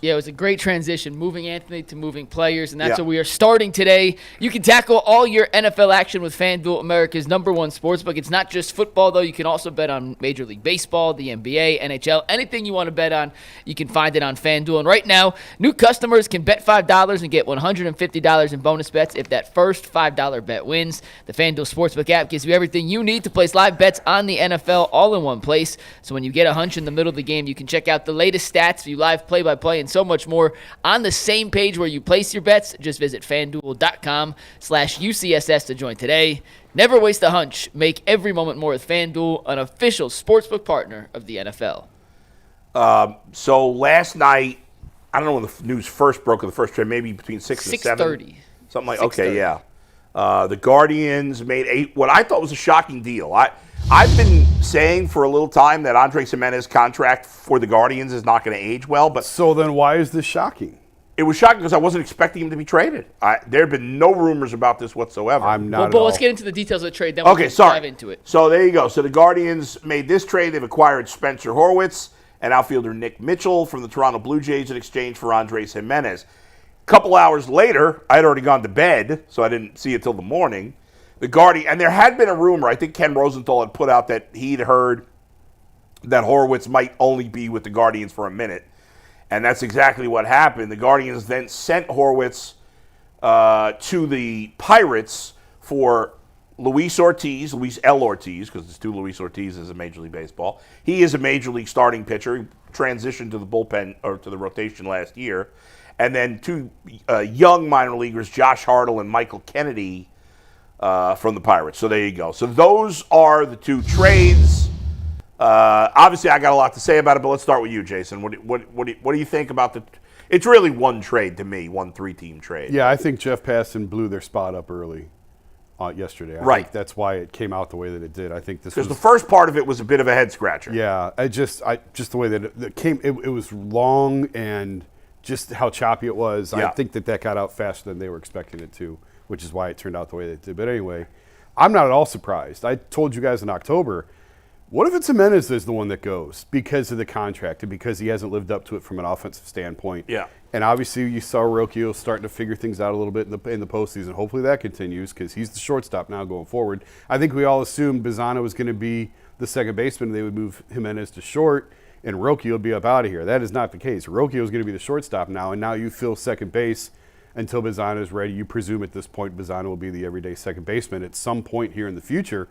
Yeah, it was a great transition, moving Anthony to moving players, and that's what we are starting today. You can tackle all your NFL action with FanDuel, America's #1 sportsbook. It's not just football, though. You can also bet on Major League Baseball, the NBA, NHL, anything you want to bet on, you can find it on FanDuel. And right now, new customers can bet $5 and get $150 in bonus bets if that first $5 bet wins. The FanDuel Sportsbook app gives you everything you need to place live bets on the NFL all in one place. So when you get a hunch in the middle of the game, you can check out the latest stats, view live play-by-play, and so much more on the same page where you place your bets. Just visit FanDuel.com/UCSS to join today. Never waste a hunch. Make every moment more with FanDuel, an official sportsbook partner of the NFL. So last night, I don't know when the news first broke of the first trade, maybe between 6 and 7. 6:30. Something like, okay, yeah. The Guardians made what I thought was a shocking deal. I've been saying for a little time that Andres Gimenez's contract for the Guardians is not going to age well. But so then why is this shocking? It was shocking because I wasn't expecting him to be traded. There have been no rumors about this whatsoever. I'm not. Well, let's get into the details of the trade, then we'll dive into it. So there you go. So the Guardians made this trade. They've acquired Spencer Horwitz and outfielder Nick Mitchell from the Toronto Blue Jays in exchange for Andres Gimenez. A couple hours later, I had already gone to bed, so I didn't see it till the morning. And there had been a rumor, I think Ken Rosenthal had put out that he'd heard that Horwitz might only be with the Guardians for a minute. And that's exactly what happened. The Guardians then sent Horwitz to the Pirates for Luis L. Ortiz, because there's two Luis Ortizes in Major League Baseball. He is a Major League starting pitcher. He transitioned to the bullpen or to the rotation last year. And then two young minor leaguers, Josh Hartle and Michael Kennedy, from the Pirates. So there you go. So those are the two trades. Obviously, I got a lot to say about it, but let's start with you, Jason. What do you think about the? It's really one trade to me, one 3-team trade. Yeah, I think Jeff Passan blew their spot up early yesterday. I think that's why it came out the way that it did. I think this because the first part of it was a bit of a head scratcher. Yeah, just the way that it came. It was long and just how choppy it was. Yeah. I think that got out faster than they were expecting it to, which is why it turned out the way that it did. But anyway, I'm not at all surprised. I told you guys in October, what if it's Gimenez is the one that goes because of the contract and because he hasn't lived up to it from an offensive standpoint? Yeah. And obviously you saw Roku starting to figure things out a little bit in the postseason. Hopefully that continues because he's the shortstop now going forward. I think we all assumed Bazzana was going to be the second baseman. They would move Gimenez to short, and Roku will be up out of here. That is not the case. Roku is going to be the shortstop now, and now you fill second base until Bazzana is ready. You presume at this point Bazzana will be the everyday second baseman at some point here in the future.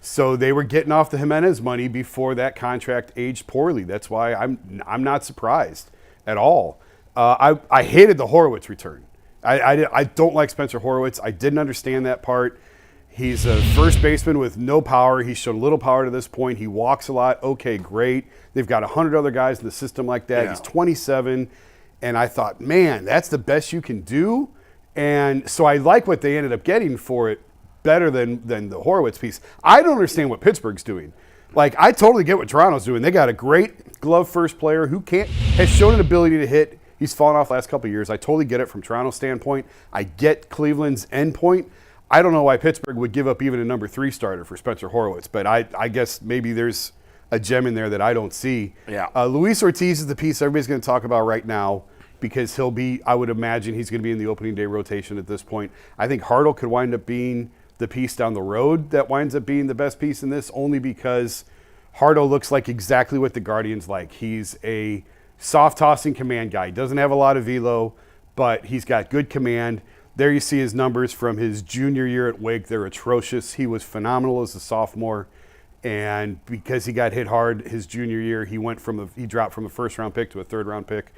So they were getting off the Gimenez money before that contract aged poorly. That's why I'm not surprised at all. I hated the Horwitz return. I don't like Spencer Horwitz. I didn't understand that part. He's a first baseman with no power. He's shown little power to this point. He walks a lot. Okay, great. They've got 100 other guys in the system like that. Yeah. He's 27. And I thought, man, that's the best you can do. And so I like what they ended up getting for it better than the Horwitz piece. I don't understand what Pittsburgh's doing. Like, I totally get what Toronto's doing. They got a great glove first player who has shown an ability to hit. He's fallen off the last couple of years. I totally get it from Toronto's standpoint. I get Cleveland's end point. I don't know why Pittsburgh would give up even a number 3 starter for Spencer Horwitz, but I guess maybe there's a gem in there that I don't see. Yeah. Luis Ortiz is the piece everybody's going to talk about right now because I would imagine he's going to be in the opening day rotation at this point. I think Hartle could wind up being the piece down the road that winds up being the best piece in this, only because Hartle looks like exactly what the Guardians like. He's a soft-tossing command guy. He doesn't have a lot of velo, but he's got good command. There you see his numbers from his junior year at Wake. They're atrocious. He was phenomenal as a sophomore, and because he got hit hard his junior year, he dropped from a first-round pick to a third-round pick.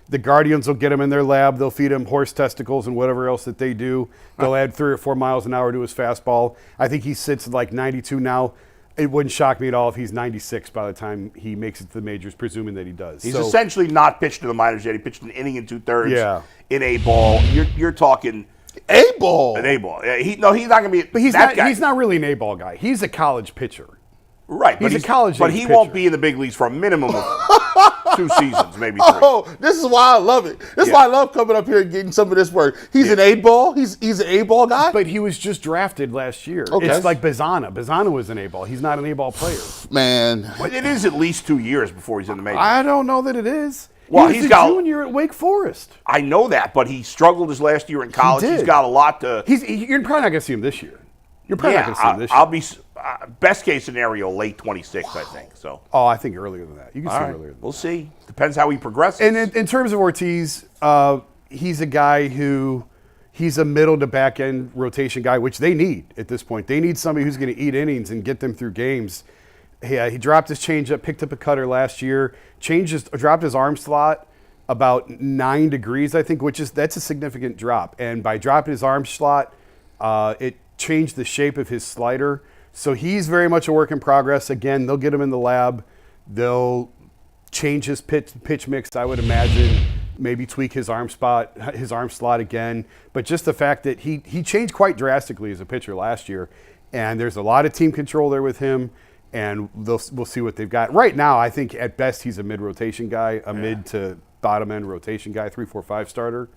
The Guardians will get him in their lab. They'll feed him horse testicles and whatever else that they do. They'll add 3 or 4 miles an hour to his fastball. I think he sits at like 92 now. It wouldn't shock me at all if he's 96 by the time he makes it to the majors, presuming that he does. He's essentially not pitched to the minors yet. He pitched an inning and 2/3 in A ball. You're talking A ball. An A ball. Yeah, he's not going to be. But he's that not. He's not really an A ball guy. He's a college pitcher. Right, he's a college but he pitcher. Won't be in the big leagues for a minimum of 2 seasons, maybe 3. Oh, this is why I love it. This is why I love coming up here and getting some of this work. He's an A-ball. He's an A-ball guy. But he was just drafted last year. Okay. It's like Bazzana. Bazzana was an A-ball. He's not an A-ball player. Man. But it is at least 2 years before he's in the majors. I don't know that it is. Well, he was a junior at Wake Forest. I know that, but he struggled his last year in college. He did. He's got a lot to. You're probably not going to see him this year. You're probably not going to see him this year. I'll be best case scenario late 26, I think. So. Oh, I think earlier than that. You can see All earlier. Than we'll that. see. Depends how he progresses. And in terms of Ortiz, he's a guy who he's a middle to back end rotation guy, which they need at this point. They need somebody who's going to eat innings and get them through games. He dropped his changeup, picked up a cutter last year, dropped his arm slot about 9 degrees, I think, that's a significant drop. And by dropping his arm slot, it changed the shape of his slider. So he's very much a work in progress. Again, they'll get him in the lab. They'll change his pitch mix, I would imagine. Maybe tweak his arm slot again. But just the fact that he changed quite drastically as a pitcher last year. And there's a lot of team control there with him. And we'll see what they've got. Right now, I think at best he's a mid-rotation guy, mid to bottom-end rotation guy, 3-4-5 starter.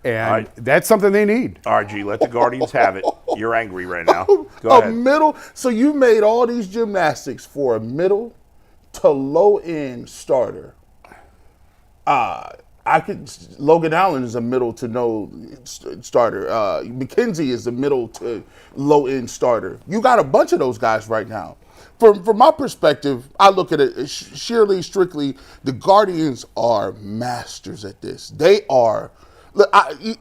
And that's something they need. RG, let the Guardians have it. You're angry right now. Go ahead. Middle. So you made all these gymnastics for a middle to low-end starter. Logan Allen is a middle to no starter. McKenzie is a middle to low-end starter. You got a bunch of those guys right now. From my perspective, I look at it strictly, the Guardians are masters at this. They are.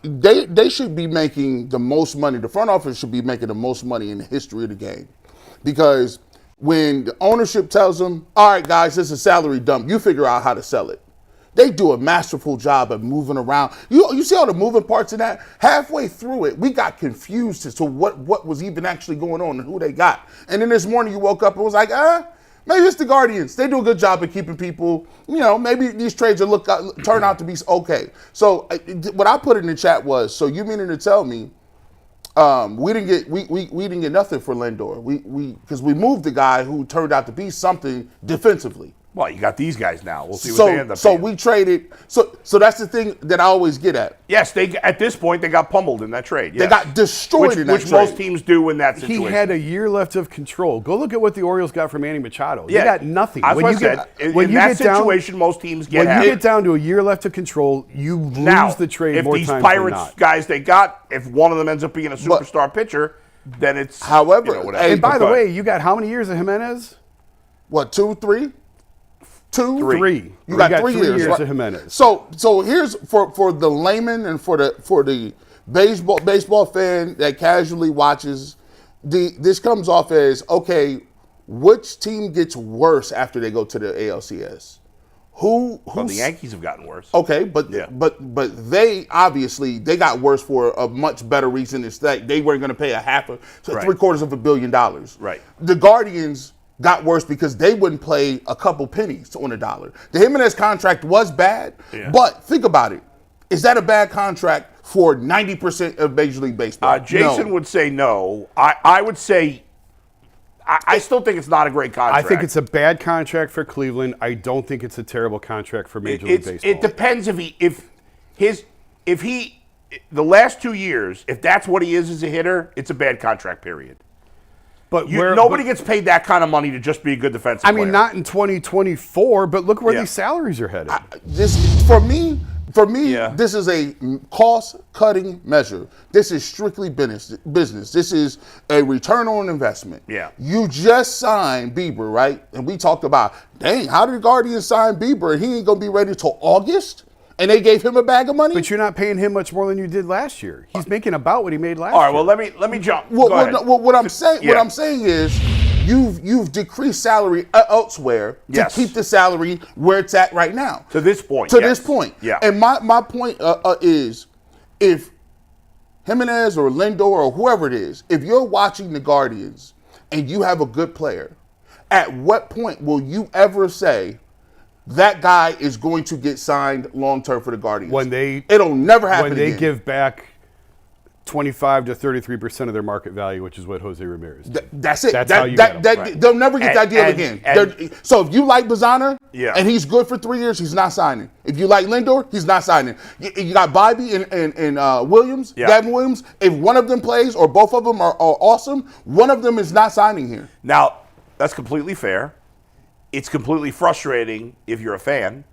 They should be making the most money. The front office should be making the most money in the history of the game. Because when the ownership tells them, all right, guys, this is a salary dump, you figure out how to sell it. They do a masterful job of moving around. You see all the moving parts in that? Halfway through it, we got confused as to what was even actually going on and who they got. And then this morning you woke up and was like, maybe it's the Guardians. They do a good job of keeping people, maybe these trades will turn out to be okay. So what I put in the chat was, so you meaning to tell me we didn't get nothing for Lindor. Because we moved the guy who turned out to be something defensively. Well, you got these guys now. We'll see what they end up So we traded. So that's the thing that I always get at. Yes, at this point, they got pummeled in that trade. Yes. They got destroyed in that trade. Which most teams do in that situation. He had a year left of control. Go look at what the Orioles got from Manny Machado. They got nothing. That's what I said. In that situation, most teams get When you get down to a year left of control, you lose the trade more times than not. If these Pirates guys they got, if one of them ends up being a superstar pitcher, then it's whatever. And by the way, you got how many years of Gimenez? What, 2, 3? 2? 3. You got 3 years of Gimenez. So here's for the layman and for the baseball fan that casually watches, this comes off as, okay, which team gets worse after they go to the ALCS? Well, the Yankees have gotten worse. Okay, but they obviously they got worse for a much better reason. It's that they weren't going to pay $750 million. Right. The Guardians got worse because they wouldn't play a couple pennies on a dollar. The Gimenez contract was bad, but think about it. Is that a bad contract for 90% of Major League Baseball? Jason would say no. I would say I still think it's not a great contract. I think it's a bad contract for Cleveland. I don't think it's a terrible contract for Major League Baseball. It depends if he the last 2 years, if that's what he is as a hitter, it's a bad contract, period. But nobody gets paid that kind of money to just be a good defensive player. I mean, not in 2024, but look where these salaries are headed. For me, this is a cost-cutting measure. This is strictly business. This is a return on investment. Yeah. You just signed Bieber, right? And we talked about, dang, how did the Guardians sign Bieber and he ain't going to be ready till August? And they gave him a bag of money? But you're not paying him much more than you did last year. He's making about what he made last year. All right, well, let me jump. What I'm saying is you've decreased salary elsewhere to keep the salary where it's at right now. To this point. This point. Yeah. And my point is, if Gimenez or Lindor or whoever it is, if you're watching the Guardians and you have a good player, at what point will you ever say, that guy is going to get signed long-term for the Guardians? It'll never happen when they again. give back 25 to 33% of their market value, which is what Jose Ramirez did. That's it. How you get them. Right. They'll never get that deal again. So if you like Bazana and he's good for 3 years, he's not signing. If you like Lindor, he's not signing. You got Bobby and Williams, Gavin Williams. If one of them plays or both of them are awesome, one of them is not signing here. Now, that's completely fair. It's completely frustrating if you're a fan.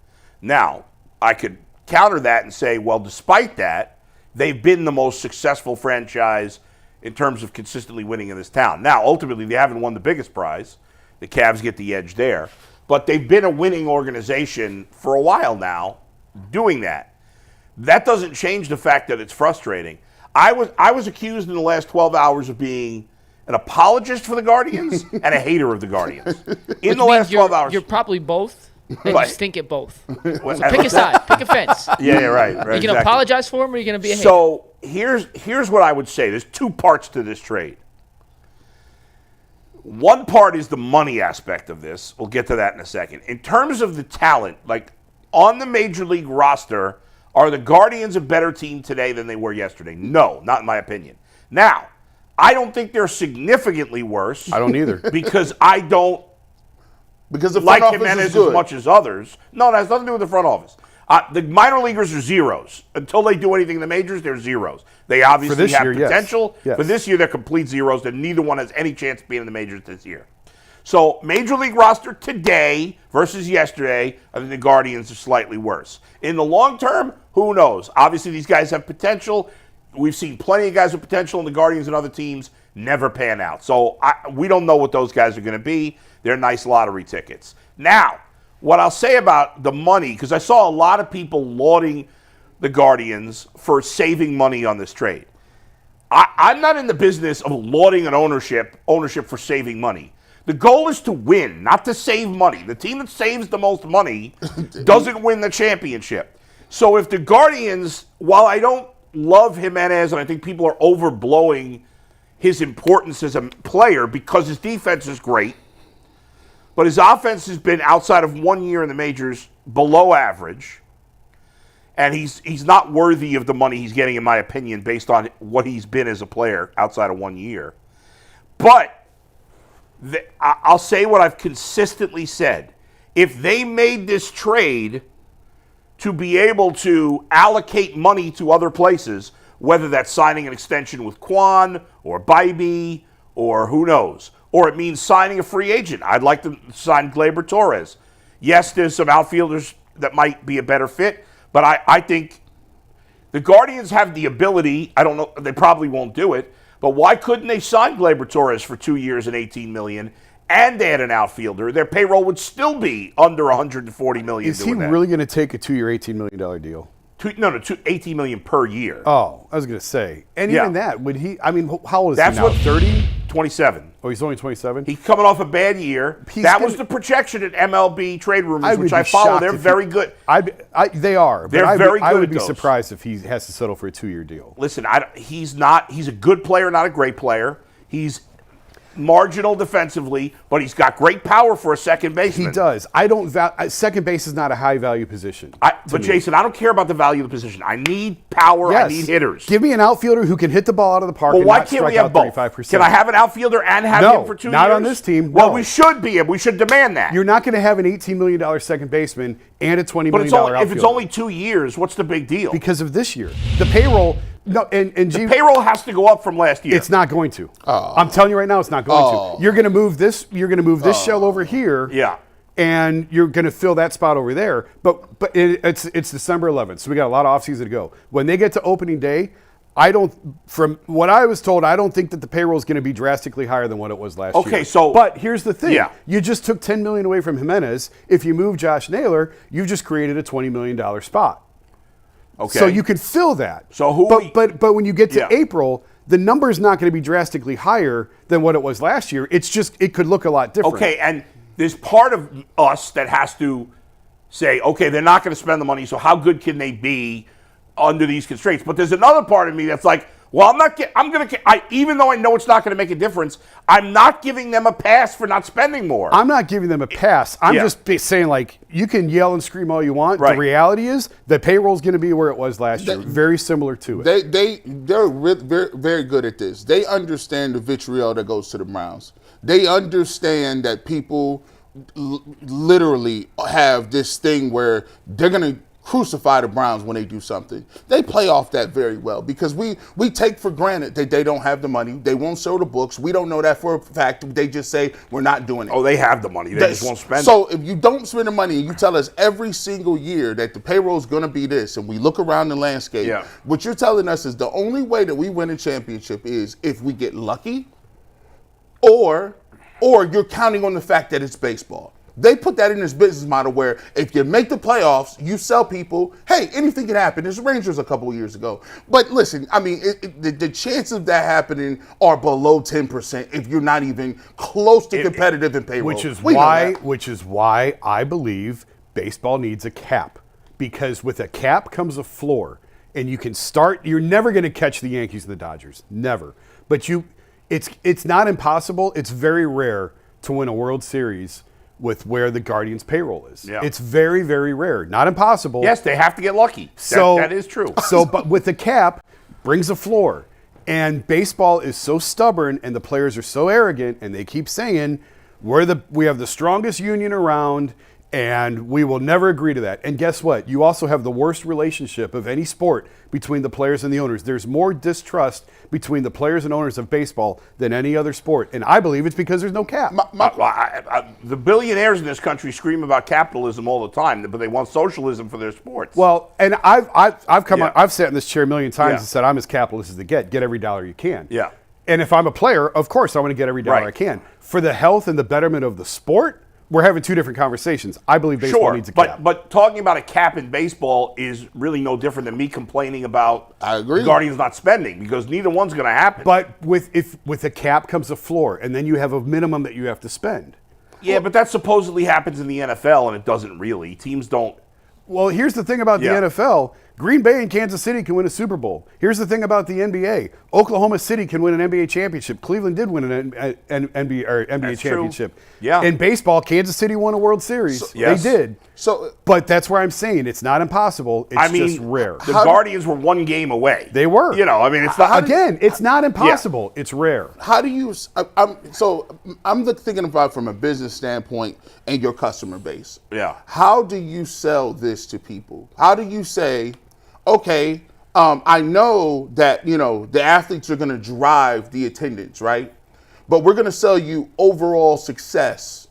Now, I could counter that and say, well, despite that, they've been the most successful franchise in terms of consistently winning in this town. Now, ultimately, they haven't won the biggest prize. The Cavs get the edge there. But they've been a winning organization for a while now doing that. That doesn't change the fact that it's frustrating. I was accused in the last 12 hours of being an apologist for the Guardians and a hater of the Guardians. In the last 12 hours. You're probably both. And Right. you stink at both. So pick a side. Pick a fence. Yeah, right. Are you going to apologize for him or are you going to be a hater? So here's what I would say. There's two parts to this trade. One part is the money aspect of this. We'll get to that in a second. In terms of the talent, like on the Major League roster, are the Guardians a better team today than they were yesterday? No, not in my opinion. Now, I don't think they're significantly worse. I don't either. Because I don't Because the front like office Gimenez is good. as much as others. No, that has nothing to do with the front office. The minor leaguers are zeros. Until they do anything in the majors, they're zeros. They obviously this have year, yes. potential. Yes. For this year, they're complete zeros, and neither one has any chance of being in the majors this year. So, Major League roster today versus yesterday, I think the Guardians are slightly worse. In the long term, who knows? Obviously, these guys have potential. We've seen plenty of guys with potential, and the Guardians and other teams never pan out. So, we don't know what those guys are going to be. They're nice lottery tickets. Now, what I'll say about the money, because I saw a lot of people lauding the Guardians for saving money on this trade. I'm not in the business of lauding an ownership for saving money. The goal is to win, not to save money. The team that saves the most money doesn't win the championship. So if the Guardians, while I don't love Gimenez, and I think people are overblowing his importance as a player because his defense is great, but his offense has been, outside of 1 year in the majors, below average. And he's not worthy of the money he's getting, in my opinion, based on what he's been as a player outside of 1 year. But I'll say what I've consistently said. If they made this trade to be able to allocate money to other places, whether that's signing an extension with Quan or Bybee or who knows, or it means signing a free agent. I'd like to sign Gleyber Torres. Yes, there's some outfielders that might be a better fit, but I think the Guardians have the ability. I don't know, they probably won't do it, but why couldn't they sign Gleyber Torres for 2 years and $18 million and add an outfielder? Their payroll would still be under $140 million. Is he really going to take a 2-year, $18 million deal? $18 million per year. Oh, I was going to say. And Yeah. even that, would he, I mean, how old is That's he now? what 30? 27. Oh, he's only 27? He's coming off a bad year. He's That gonna- was the projection at MLB trade rumors, would which be I follow. shocked They're if very he- good. They are. But They're I very good would at be those. surprised if he has to settle for a 2-year deal. Listen, he's a good player, not a great player. He's marginal defensively, but he's got great power for a second baseman. He does. Second base is not a high value position. But Jason, I don't care about the value of the position. I need power. Yes. I need hitters. Give me an outfielder who can hit the ball out of the park Well, and why not can't we strike have out both? 35%. Can I have an outfielder and have No, him for 2 years? not on this team, Well, no. we should be. We should demand that. You're not going to have an $18 million second baseman and a $20 but million it's only, outfielder. if it's only 2 years, what's the big deal? Because of this year. The payroll, no, and the payroll has to go up from last year. It's not going to. I'm telling you right now, it's not going to. You're going to move this. You're going to move this shell over here. Yeah. And you're going to fill that spot over there. But it's December 11th, so we got a lot of offseason to go. When they get to opening day, from what I was told, I don't think that the payroll is going to be drastically higher than what it was last year. Okay, so but here's the thing: Yeah. you just took $10 million away from Gimenez. If you move Josh Naylor, you just created a $20 million spot. Okay. So you could fill that. So who But when you get to Yeah. April, the number is not going to be drastically higher than what it was last year. It's just it could look a lot different. Okay, and there's part of us that has to say, okay, they're not going to spend the money, so how good can they be under these constraints? But there's another part of me that's like, well, even though I know it's not going to make a difference, I'm not giving them a pass for not spending more. I'm not giving them a pass. I'm Yeah. just saying, like, you can yell and scream all you want. Right. The reality is the payroll's going to be where it was last year, very similar to it. They're very, very good at this. They understand the vitriol that goes to the Browns. They understand that people literally have this thing where they're going to crucify the Browns when they do something. They play off that very well because we take for granted that they don't have the money. They won't show the books. We don't know that for a fact. They just say we're not doing it. Oh, they have the money. They just won't spend it. So if you don't spend the money and you tell us every single year that the payroll is going to be this, and we look around the landscape, what you're telling us is the only way that we win a championship is if we get lucky, or you're counting on the fact that it's baseball. They put that in this business model where if you make the playoffs, you sell people, hey, anything can happen. There's Rangers a couple of years ago. But listen, I mean, the chances of that happening are below 10% if you're not even close to competitive in payroll. Which is why I believe baseball needs a cap. Because with a cap comes a floor. And you can start, you're never going to catch the Yankees and the Dodgers. Never. But it's not impossible. It's very rare to win a World Series with where the Guardians' payroll is. Yeah. It's very, very rare. Not impossible. Yes, they have to get lucky. That is true. But with the cap, brings a floor. And baseball is so stubborn and the players are so arrogant and they keep saying, we have the strongest union around and we will never agree to that. And guess what? You also have the worst relationship of any sport between the players and the owners. There's more distrust between the players and owners of baseball than any other sport. And I believe it's because there's no cap. The billionaires in this country scream about capitalism all the time, but they want socialism for their sports. Well, and I've sat in this chair a million times and said I'm as capitalist as they get every dollar you can. Yeah. And if I'm a player, of course I want to get every dollar I can. For the health and the betterment of the sport, we're having two different conversations. I believe baseball needs a cap. But talking about a cap in baseball is really no different than me complaining about the Guardians not spending, because neither one's going to happen. But with a cap comes a floor, and then you have a minimum that you have to spend. Yeah, but that supposedly happens in the NFL, and it doesn't really. Teams don't. Well, here's the thing about the NFL. Green Bay and Kansas City can win a Super Bowl. Here's the thing about the NBA. Oklahoma City can win an NBA championship. Cleveland did win an NBA championship. True. Yeah. In baseball, Kansas City won a World Series. They did. But that's where I'm saying it's not impossible. It's just rare. The Guardians were one game away. They were. It's not. Again, it's not impossible. It's rare. How do you? I'm thinking about from a business standpoint and your customer base. Yeah. How do you sell this to people? How do you say, okay, I know that the athletes are going to drive the attendance, right? But we're going to sell you overall success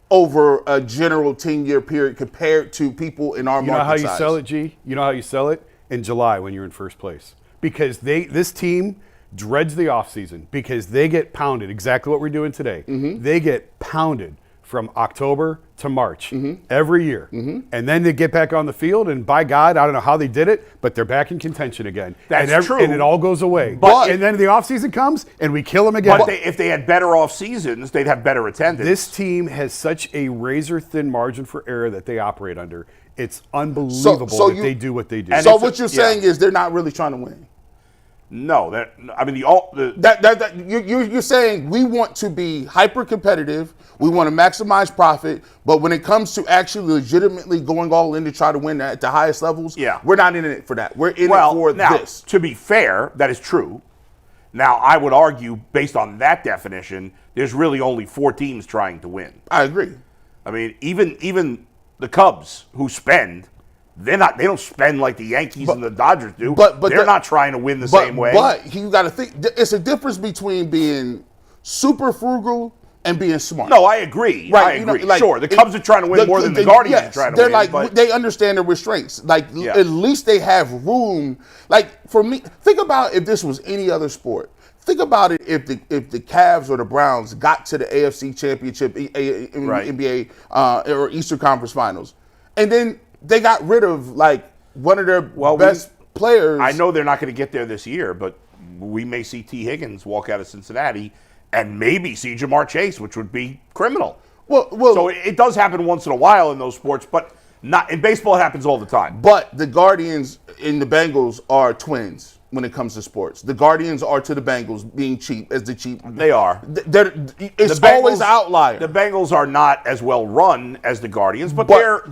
over a general 10-year period compared to people in our market size. You know how you sell it, G? You know how you sell it? In July when you're in first place. Because this team dreads the offseason because they get pounded, exactly what we're doing today. Mm-hmm. They get pounded from October to March every year. Mm-hmm. And then they get back on the field, and by God, I don't know how they did it, but they're back in contention again. That's true. And it all goes away. And then the offseason comes, and we kill them again. But if they had better off seasons, they'd have better attendance. This team has such a razor-thin margin for error that they operate under. It's unbelievable that they do what they do. So what you're saying is they're not really trying to win. No, you're saying we want to be hyper competitive, we want to maximize profit, but when it comes to actually legitimately going all in to try to win at the highest levels, we're not in it for that. We're in it for this. To be fair, that is true. Now, I would argue, based on that definition, there's really only 4 teams trying to win. I agree. I mean, even the Cubs, who spend. They don't spend like the Yankees and the Dodgers do. But they're not trying to win the same way. But you got to think, it's a difference between being super frugal and being smart. No, I agree. Right, I agree. Sure, the Cubs are trying to win more than the Guardians are trying to win. They understand their restraints. At least they have room. Like, for me, think about if this was any other sport. Think about it if the Cavs or the Browns got to the AFC Championship, NBA or Eastern Conference Finals, and then they got rid of one of their best players. I know they're not going to get there this year, but we may see T. Higgins walk out of Cincinnati and maybe see Jamar Chase, which would be criminal. So it does happen once in a while in those sports, but not in baseball. It happens all the time. But the Guardians and the Bengals are twins when it comes to sports. The Guardians are to the Bengals being cheap as the cheap. They are. It's always an outlier. The Bengals are not as well run as the Guardians, but they're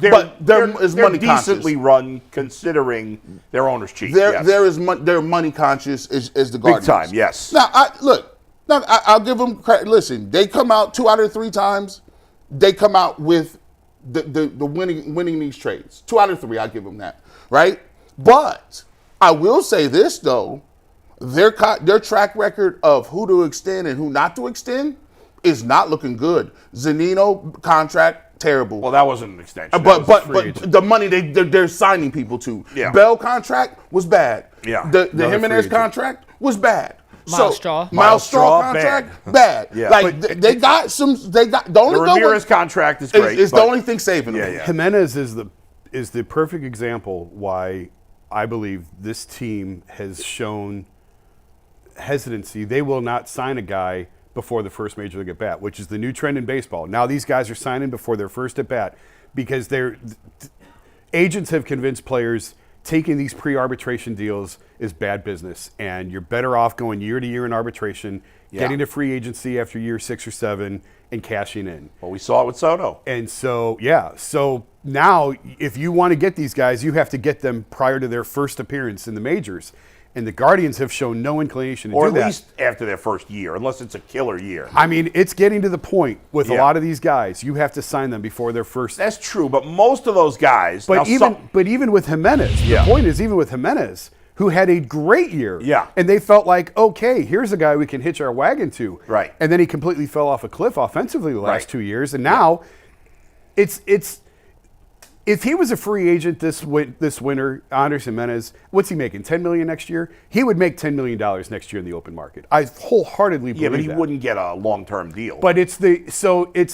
decently run considering their owner's cheap. They're money conscious as the Guardians. Big time, yes. Now, I'll give them credit. Listen, they come out 2 out of 3 times. They come out with the winning these trades. 2 out of 3, I give them that, right? But I will say this though, their track record of who to extend and who not to extend is not looking good. Zunino contract, terrible. Well, that wasn't an extension. But the money they're signing people to. Yeah. Bell contract was bad. Yeah. The Gimenez contract was bad. Miles Straw contract, bad. Yeah. Like they got the only The Ramirez contract is great. It's the only thing saving them. Yeah. Gimenez is the perfect example why I believe this team has shown hesitancy. They will not sign a guy before the first major league at bat, which is the new trend in baseball. Now these guys are signing before their first at bat because their agents have convinced players taking these pre-arbitration deals is bad business, and you're better off going year to year in arbitration, getting to free agency after year 6 or 7, and cashing in. Well, we saw it with Soto. And so, so now if you want to get these guys, you have to get them prior to their first appearance in the majors. And the Guardians have shown no inclination to do that. Or at least after their first year, unless it's a killer year. I mean, it's getting to the point with a lot of these guys, you have to sign them before their first. That's true, but most of those guys. But even with Gimenez, the point is, even with Gimenez, who had a great year, and they felt like, okay, here's a guy we can hitch our wagon to, right? And then he completely fell off a cliff offensively the last 2 years, and now it's. If he was a free agent this winter, Andres Gimenez, what's he making? $10 million next year? He would make $10 million next year in the open market. I wholeheartedly believe that. Yeah, but he wouldn't get a long-term deal. But it's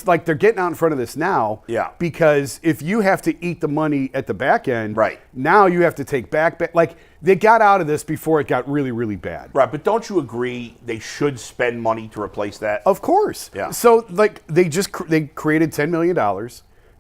like they're getting out in front of this now. Yeah. Because if you have to eat the money at the back end, right, now you have to take back. Like they got out of this before it got really, really bad. Right, but don't you agree they should spend money to replace that? Of course. Yeah. So like they created $10 million.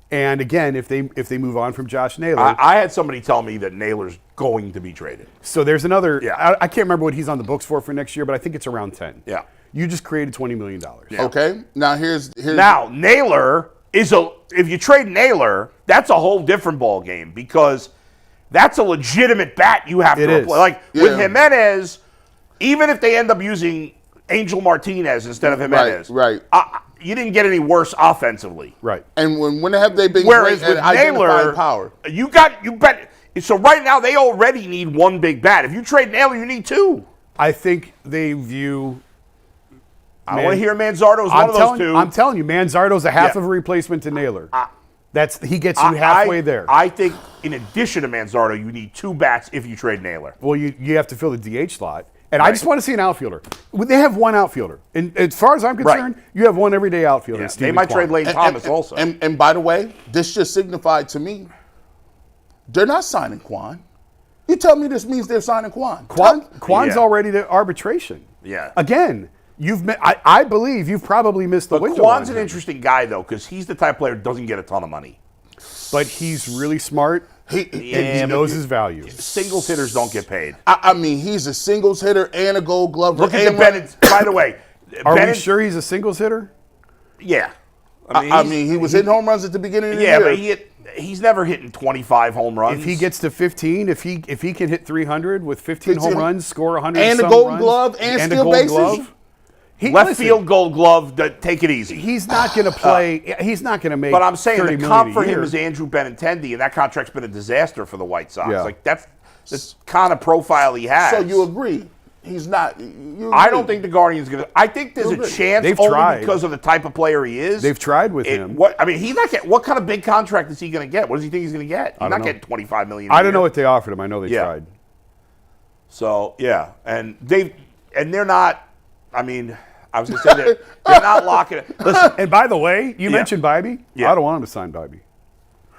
And again, if they move on from Josh Naylor, I had somebody tell me that Naylor's going to be traded. So there's another. Yeah. I can't remember what he's on the books for next year, but I think it's around 10. Yeah. You just created $20 million. Yeah. Okay. Now here's Naylor is if you trade Naylor, that's a whole different ball game because that's a legitimate bat you have to replace. Like with Gimenez, even if they end up using Angel Martinez instead of Gimenez, right. You didn't get any worse offensively. Right. And when have they been Whereas great with at Naylor, power? you bet. So right now they already need one big bat. If you trade Naylor, you need 2. I think they view. I want to hear Manzardo's one of those 2. I'm telling you, Manzardo's a half of a replacement to Naylor. He gets you halfway there. I think in addition to Manzardo, you need 2 bats if you trade Naylor. Well, you have to fill the DH slot. And I just want to see an outfielder. They have one outfielder. And as far as I'm concerned, you have one everyday outfielder. Yeah, they might trade Lane Thomas also. And by the way, this just signified to me, they're not signing Quan. You tell me this means they're signing Quan. Quan's already to arbitration. Yeah. Again, I believe you've probably missed the window. Quan's an interesting guy, though, because he's the type of player who doesn't get a ton of money. But he's really smart. He knows his value. Singles hitters don't get paid. I mean, he's a singles hitter and a Gold Glover. Look at the Bennett. By the way, are we sure he's a singles hitter? Yeah. I mean, he was hitting home runs at the beginning of the year. Yeah, but he's never hitting 25 home runs. If he gets to 15, if he can hit 300 with 15 home runs, score 100 and a Gold Glove and steal bases. Field Gold Glove. Take it easy. He's not going to play. He's not going to make. But I'm saying the comp for him is Andrew Benintendi, and that contract's been a disaster for the White Sox. Yeah. Like that's the kind of profile he has. So you agree? He's not. I don't think the Guardians going to. I think there's a chance only because of the type of player he is. They've tried with him. He's not getting. What kind of big contract is he going to get? What does he think he's going to get? He's not getting $25 million. I don't know what they offered him. I know they tried. So yeah, and they're not. I mean. I was going to say that they're not locking it. Listen, and by the way, you mentioned Bybee. Yeah. I don't want him to sign Bybee.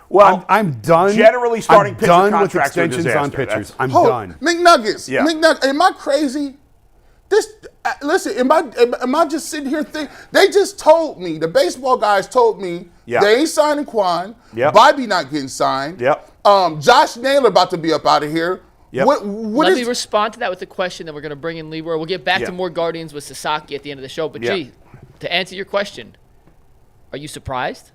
Well, I'm done. Generally, starting pitcher done with contracts extensions are on pitchers. I'm done. McNuggets. Yeah. Am I crazy? Listen. Am I just sitting here thinking? They just told me. The baseball guys told me they ain't signing Quan. Yep. Bybee not getting signed. Yep. Josh Naylor about to be up out of here. Yep. Let me respond to that with a question that we're going to bring in Leroy. We'll get back to more Guardians with Sasaki at the end of the show. But, G, to answer your question, are you surprised?